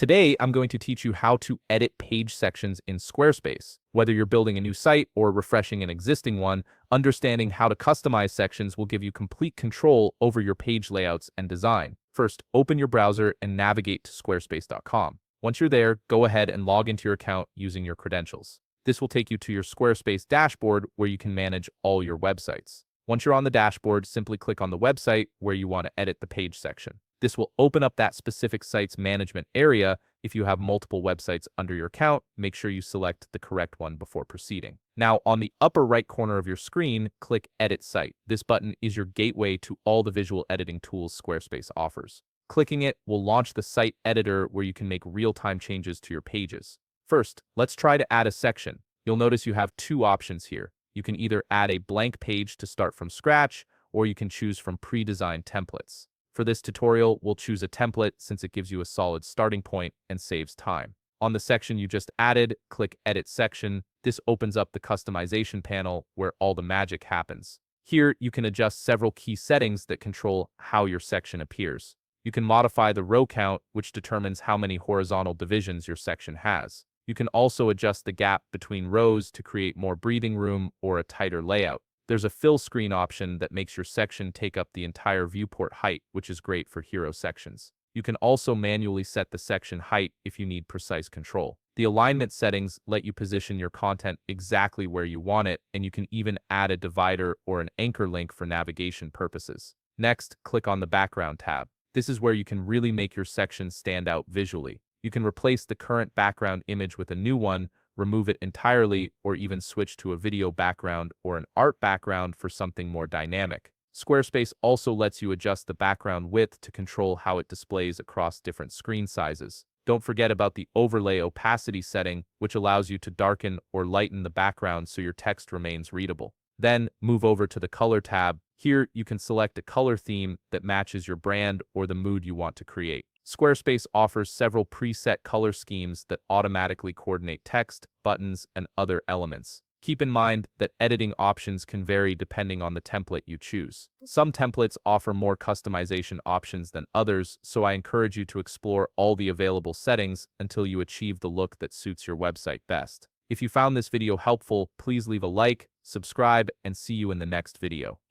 Today, I'm going to teach you how to edit page sections in Squarespace. Whether you're building a new site or refreshing an existing one, understanding how to customize sections will give you complete control over your page layouts and design. First, open your browser and navigate to squarespace.com. Once you're there, go ahead and log into your account using your credentials. This will take you to your Squarespace dashboard where you can manage all your websites. Once you're on the dashboard, simply click on the website where you want to edit the page section. This will open up that specific site's management area. If you have multiple websites under your account, make sure you select the correct one before proceeding. Now, on the upper right corner of your screen, click Edit Site. This button is your gateway to all the visual editing tools Squarespace offers. Clicking it will launch the site editor where you can make real-time changes to your pages. First, let's try to add a section. You'll notice you have two options here. You can either add a blank page to start from scratch, or you can choose from pre-designed templates. For this tutorial, we'll choose a template since it gives you a solid starting point and saves time. On the section you just added, click Edit Section. This opens up the customization panel where all the magic happens. Here, you can adjust several key settings that control how your section appears. You can modify the row count, which determines how many horizontal divisions your section has. You can also adjust the gap between rows to create more breathing room or a tighter layout. There's a fill screen option that makes your section take up the entire viewport height, which is great for hero sections. You can also manually set the section height if you need precise control. The alignment settings let you position your content exactly where you want it, and you can even add a divider or an anchor link for navigation purposes. Next, click on the Background tab. This is where you can really make your section stand out visually. You can replace the current background image with a new one, remove it entirely, or even switch to a video background or an art background for something more dynamic. Squarespace also lets you adjust the background width to control how it displays across different screen sizes. Don't forget about the overlay opacity setting, which allows you to darken or lighten the background so your text remains readable. Then move over to the Color tab. Here you can select a color theme that matches your brand or the mood you want to create. Squarespace offers several preset color schemes that automatically coordinate text, buttons, and other elements. Keep in mind that editing options can vary depending on the template you choose. Some templates offer more customization options than others, so I encourage you to explore all the available settings until you achieve the look that suits your website best. If you found this video helpful, please leave a like, subscribe, and see you in the next video.